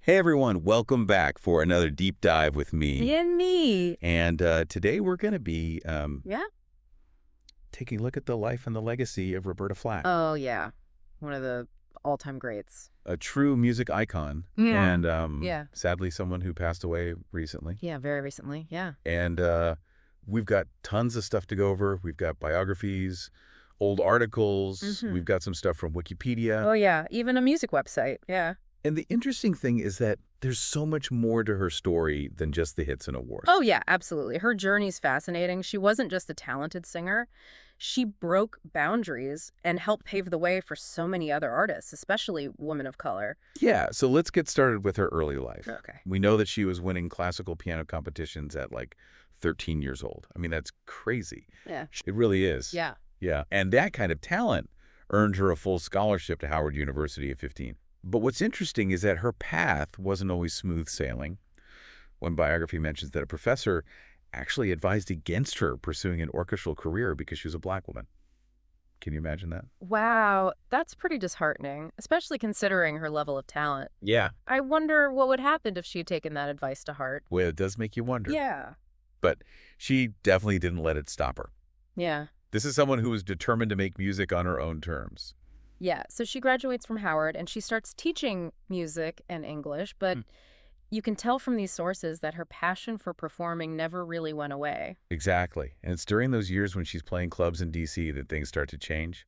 Hey everyone, welcome back for another deep dive with me. And me. And today we're going to be Yeah? taking a look at the life and the legacy of Roberta Flack, Oh, yeah. One of the all-time greats. a true music icon, Yeah. and Yeah. sadly someone who passed away recently. Yeah, very recently. Yeah. And we've got tons of stuff to go over. We've got biographies, old articles. We've got some stuff from Wikipedia. Oh, yeah. Even a music website. Yeah. And the interesting thing is that there's so much more to her story than just the hits and awards. Oh, yeah, absolutely. Her journey's fascinating. She wasn't just a talented singer. She broke boundaries and helped pave the way for so many other artists, especially women of color. Yeah, so let's get started with her early life. Okay. We know that she was winning classical piano competitions at like 13 years old. I mean, that's crazy. Yeah. It really is. Yeah. Yeah, and that kind of talent earned her a full scholarship to Howard University at 15. But what's interesting is that her path wasn't always smooth sailing. One biography mentions that a professor actually advised against her pursuing an orchestral career because she was a black woman. Can you imagine that? Wow, that's pretty disheartening, especially considering her level of talent. Yeah. I wonder what would happen if she had taken that advice to heart. Well, it does make you wonder. Yeah. But she definitely didn't let it stop her. Yeah. This is someone who was determined to make music on her own terms. Yeah, so she graduates from Howard and she starts teaching music and English, but you can tell from these sources that her passion for performing never really went away. Exactly. And it's during those years when she's playing clubs in D.C. that things start to change.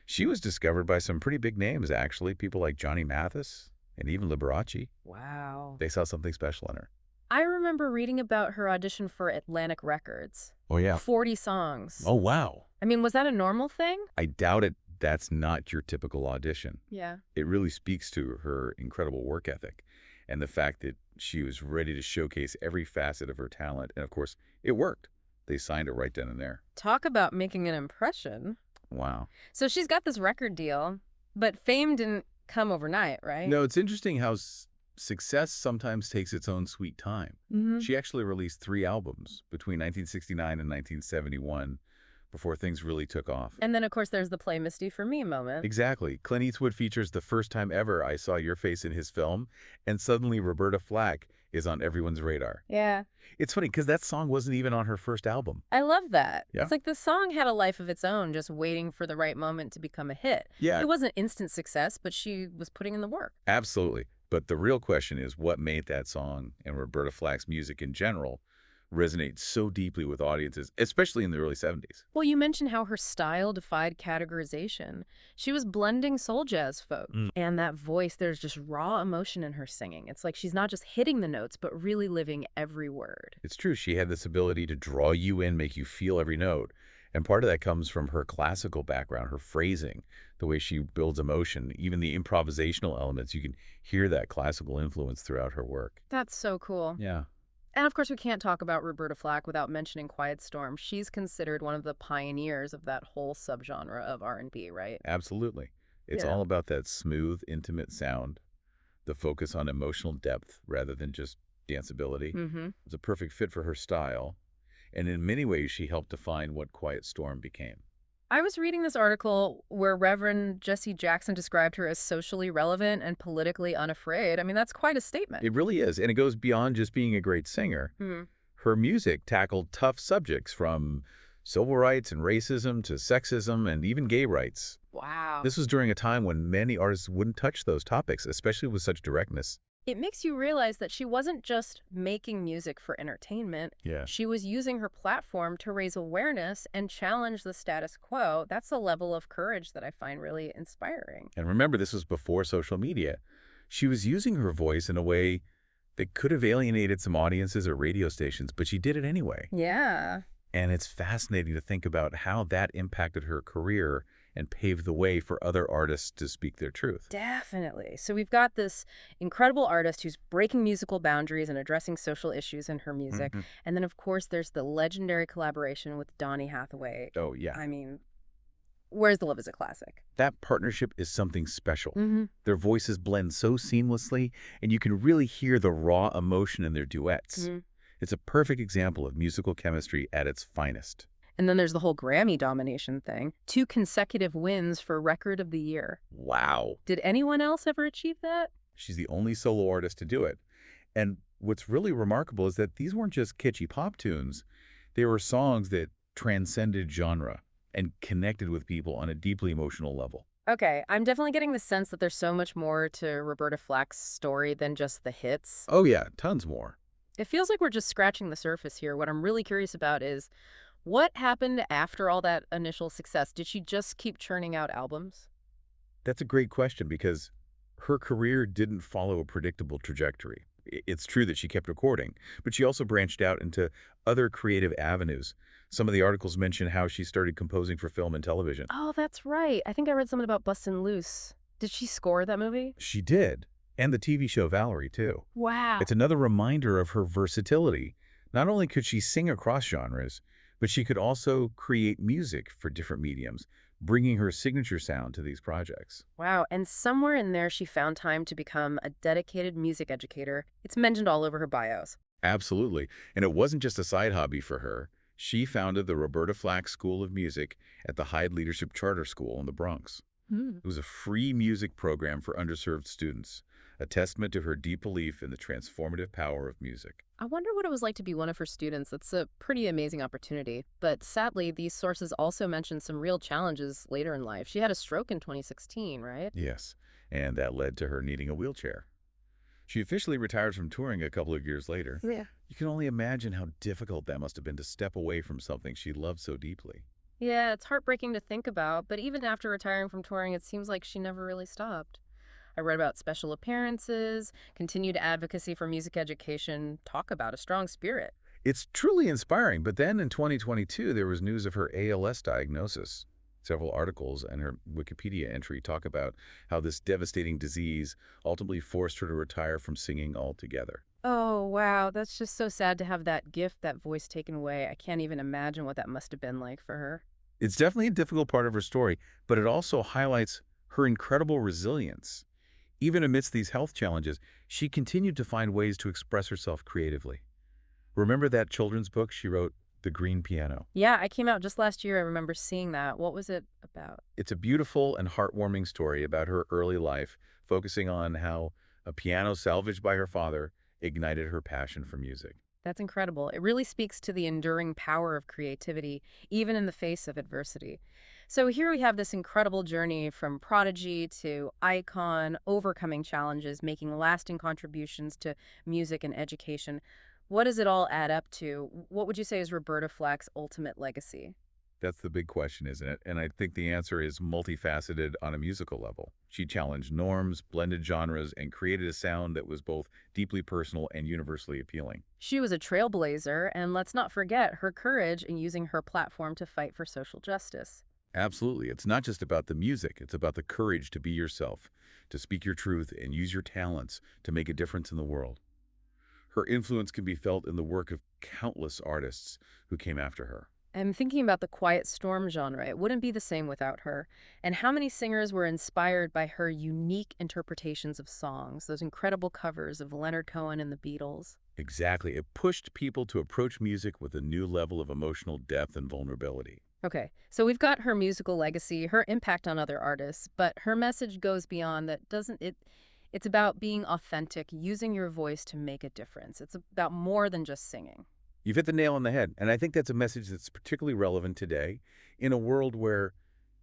She was discovered by some pretty big names, actually, people like Johnny Mathis and even Liberace. Wow. They saw something special in her. I remember reading about her audition for Atlantic Records. Oh, yeah. 40 songs. Oh, wow. I mean, was that a normal thing? I doubt it. That's not your typical audition. Yeah. It really speaks to her incredible work ethic and the fact that she was ready to showcase every facet of her talent. And of course, it worked. They signed her right then and there. Talk about making an impression. Wow. So she's got this record deal, but fame didn't come overnight, right? No, it's interesting how success sometimes takes its own sweet time. She actually released 3 albums between 1969 and 1971 before things really took off. And then, of course, there's the Play Misty for Me moment. Exactly. Clint Eastwood features the first time ever I saw your face in his film, and suddenly Roberta Flack is on everyone's radar. Yeah. It's funny because that song wasn't even on her first album. I love that. Yeah. It's like the song had a life of its own, just waiting for the right moment to become a hit. Yeah. It wasn't instant success, but she was putting in the work. Absolutely. But the real question is what made that song and Roberta Flack's music in general resonate so deeply with audiences, especially in the early 70s. Well, you mentioned how her style defied categorization. She was blending soul jazz folk. And that voice, there's just raw emotion in her singing. It's like she's not just hitting the notes, but really living every word. It's true. She had this ability to draw you in, make you feel every note. And part of that comes from her classical background, her phrasing, the way she builds emotion, even the improvisational elements. You can hear that classical influence throughout her work. That's so cool. Yeah. And of course, we can't talk about Roberta Flack without mentioning Quiet Storm. She's considered one of the pioneers of that whole subgenre of R&B, right? Absolutely. It's all about that smooth, intimate sound, the focus on emotional depth rather than just danceability. It's a perfect fit for her style. And in many ways, she helped define what Quiet Storm became. I was reading this article where Reverend Jesse Jackson described her as socially relevant and politically unafraid. I mean, that's quite a statement. It really is. And it goes beyond just being a great singer. Her music tackled tough subjects from civil rights and racism to sexism and even gay rights. Wow. This was during a time when many artists wouldn't touch those topics, especially with such directness. It makes you realize that she wasn't just making music for entertainment. Yeah. She was using her platform to raise awareness and challenge the status quo. That's a level of courage that I find really inspiring. And remember, this was before social media. She was using her voice in a way that could have alienated some audiences or radio stations, but she did it anyway. Yeah. And it's fascinating to think about how that impacted her career and paved the way for other artists to speak their truth. Definitely. So we've got this incredible artist who's breaking musical boundaries and addressing social issues in her music. And then, of course, there's the legendary collaboration with Donny Hathaway. Oh, yeah. I mean, Where's the Love is a classic. That partnership is something special. Their voices blend so seamlessly, and you can really hear the raw emotion in their duets. It's a perfect example of musical chemistry at its finest. And then there's the whole Grammy domination thing. 2 consecutive wins for Record of the Year. Wow. Did anyone else ever achieve that? She's the only solo artist to do it. And what's really remarkable is that these weren't just kitschy pop tunes. They were songs that transcended genre and connected with people on a deeply emotional level. Okay, I'm definitely getting the sense that there's so much more to Roberta Flack's story than just the hits. Oh yeah, tons more. It feels like we're just scratching the surface here. What I'm really curious about is what happened after all that initial success? Did she just keep churning out albums? That's a great question because her career didn't follow a predictable trajectory. It's true that she kept recording, but she also branched out into other creative avenues. Some of the articles mention how she started composing for film and television. Oh, that's right. I think I read something about Bustin' Loose. Did she score that movie? She did, and the TV show Valerie, too. Wow. It's another reminder of her versatility. Not only could she sing across genres, but she could also create music for different mediums, bringing her signature sound to these projects. Wow, and somewhere in there she found time to become a dedicated music educator. It's mentioned all over her bios. Absolutely. And it wasn't just a side hobby for her. She founded the Roberta Flack School of Music at the Hyde Leadership Charter School in the Bronx. Hmm. It was a free music program for underserved students, a testament to her deep belief in the transformative power of music. I wonder what it was like to be one of her students. That's a pretty amazing opportunity. But sadly, these sources also mention some real challenges later in life. She had a stroke in 2016, right? Yes, and that led to her needing a wheelchair. She officially retired from touring a couple of years later. Yeah. You can only imagine how difficult that must have been to step away from something she loved so deeply. Yeah, it's heartbreaking to think about, but even after retiring from touring, it seems like she never really stopped. I read about special appearances, continued advocacy for music education, talk about a strong spirit. It's truly inspiring, but then in 2022, there was news of her ALS diagnosis. Several articles and her Wikipedia entry talk about how this devastating disease ultimately forced her to retire from singing altogether. Oh, wow. That's just so sad to have that gift, that voice taken away. I can't even imagine what that must have been like for her. It's definitely a difficult part of her story, but it also highlights her incredible resilience. Even amidst these health challenges, she continued to find ways to express herself creatively. Remember that children's book she wrote, The Green Piano? Yeah, I came out just last year. I remember seeing that. What was it about? It's a beautiful and heartwarming story about her early life, focusing on how a piano salvaged by her father ignited her passion for music. That's incredible. It really speaks to the enduring power of creativity, even in the face of adversity. So here we have this incredible journey from prodigy to icon, overcoming challenges, making lasting contributions to music and education. What does it all add up to? What would you say is Roberta Flack's ultimate legacy? That's the big question, isn't it? And I think the answer is multifaceted on a musical level. She challenged norms, blended genres, and created a sound that was both deeply personal and universally appealing. She was a trailblazer, and let's not forget her courage in using her platform to fight for social justice. Absolutely. It's not just about the music. It's about the courage to be yourself, to speak your truth, and use your talents to make a difference in the world. Her influence can be felt in the work of countless artists who came after her. I'm thinking about the quiet storm genre. It wouldn't be the same without her. And how many singers were inspired by her unique interpretations of songs, those incredible covers of Leonard Cohen and the Beatles? Exactly. It pushed people to approach music with a new level of emotional depth and vulnerability. Okay, so we've got her musical legacy, her impact on other artists, but her message goes beyond that, doesn't it? It's about being authentic, using your voice to make a difference. It's about more than just singing. You've hit the nail on the head, and I think that's a message that's particularly relevant today in a world where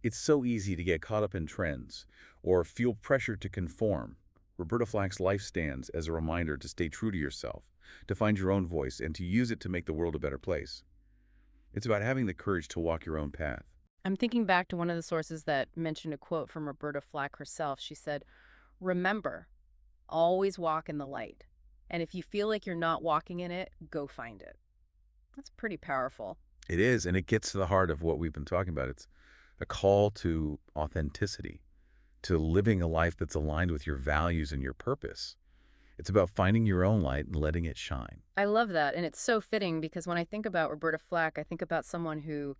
it's so easy to get caught up in trends or feel pressured to conform. Roberta Flack's life stands as a reminder to stay true to yourself, to find your own voice, and to use it to make the world a better place. It's about having the courage to walk your own path. I'm thinking back to one of the sources that mentioned a quote from Roberta Flack herself. She said, "Remember, always walk in the light. And if you feel like you're not walking in it, go find it." That's pretty powerful. It is, and it gets to the heart of what we've been talking about. It's a call to authenticity, to living a life that's aligned with your values and your purpose. It's about finding your own light and letting it shine. I love that. And it's so fitting because when I think about Roberta Flack, I think about someone who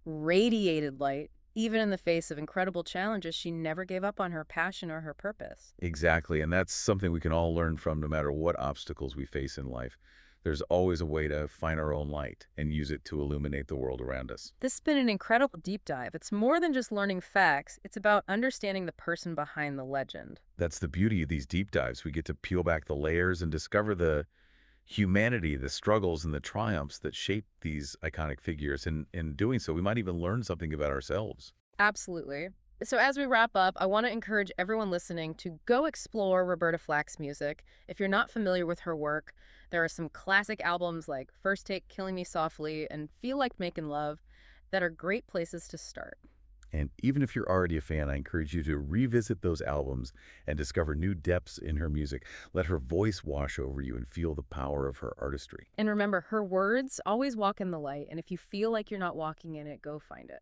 radiated light. Even in the face of incredible challenges, she never gave up on her passion or her purpose. Exactly, and that's something we can all learn from no matter what obstacles we face in life. There's always a way to find our own light and use it to illuminate the world around us. This has been an incredible deep dive. It's more than just learning facts, it's about understanding the person behind the legend. That's the beauty of these deep dives. We get to peel back the layers and discover the humanity, the struggles, and the triumphs that shape these iconic figures. And in doing so, we might even learn something about ourselves. Absolutely. So as we wrap up, I want to encourage everyone listening to go explore Roberta Flack's music. If you're not familiar with her work, there are some classic albums like First Take, Killing Me Softly, and Feel Like Making Love that are great places to start. And even if you're already a fan, I encourage you to revisit those albums and discover new depths in her music. Let her voice wash over you and feel the power of her artistry. And remember, her words always walk in the light, and if you feel like you're not walking in it, go find it.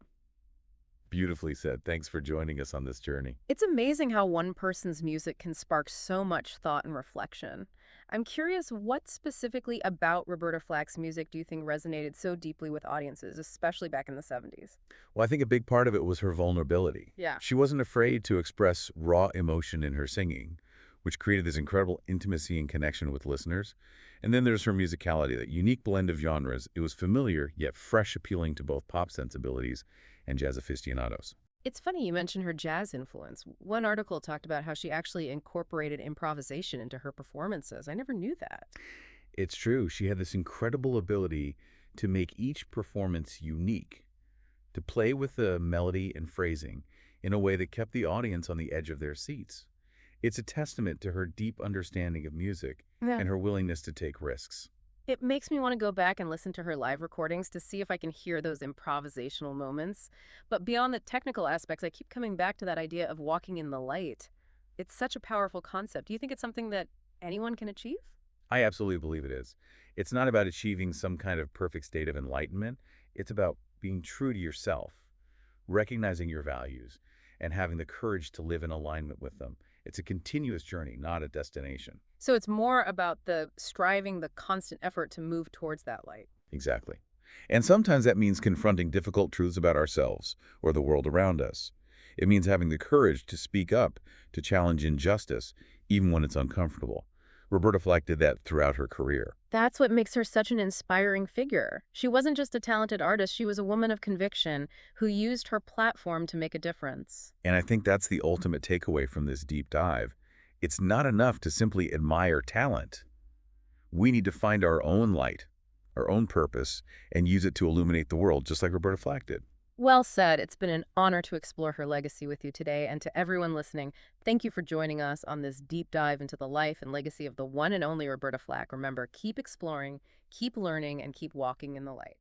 Beautifully said. Thanks for joining us on this journey. It's amazing how one person's music can spark so much thought and reflection. I'm curious, what specifically about Roberta Flack's music do you think resonated so deeply with audiences, especially back in the 70s? Well, I think a big part of it was her vulnerability. Yeah. She wasn't afraid to express raw emotion in her singing, which created this incredible intimacy and connection with listeners. And then there's her musicality, that unique blend of genres. It was familiar, yet fresh, appealing to both pop sensibilities and jazz aficionados. It's funny you mentioned her jazz influence. One article talked about how she actually incorporated improvisation into her performances. I never knew that. It's true. She had this incredible ability to make each performance unique, to play with the melody and phrasing in a way that kept the audience on the edge of their seats. It's a testament to her deep understanding of music Yeah. and her willingness to take risks. It makes me want to go back and listen to her live recordings to see if I can hear those improvisational moments. But beyond the technical aspects, I keep coming back to that idea of walking in the light. It's such a powerful concept. Do you think it's something that anyone can achieve? I absolutely believe it is. It's not about achieving some kind of perfect state of enlightenment. It's about being true to yourself, recognizing your values, and having the courage to live in alignment with them. It's a continuous journey, not a destination. So it's more about the striving, the constant effort to move towards that light. Exactly. And sometimes that means confronting difficult truths about ourselves or the world around us. It means having the courage to speak up, to challenge injustice, even when it's uncomfortable. Roberta Flack did that throughout her career. That's what makes her such an inspiring figure. She wasn't just a talented artist, she was a woman of conviction who used her platform to make a difference. And I think that's the ultimate takeaway from this deep dive. It's not enough to simply admire talent. We need to find our own light, our own purpose, and use it to illuminate the world, just like Roberta Flack did. Well said. It's been an honor to explore her legacy with you today. And to everyone listening, thank you for joining us on this deep dive into the life and legacy of the one and only Roberta Flack. Remember, keep exploring, keep learning, and keep walking in the light.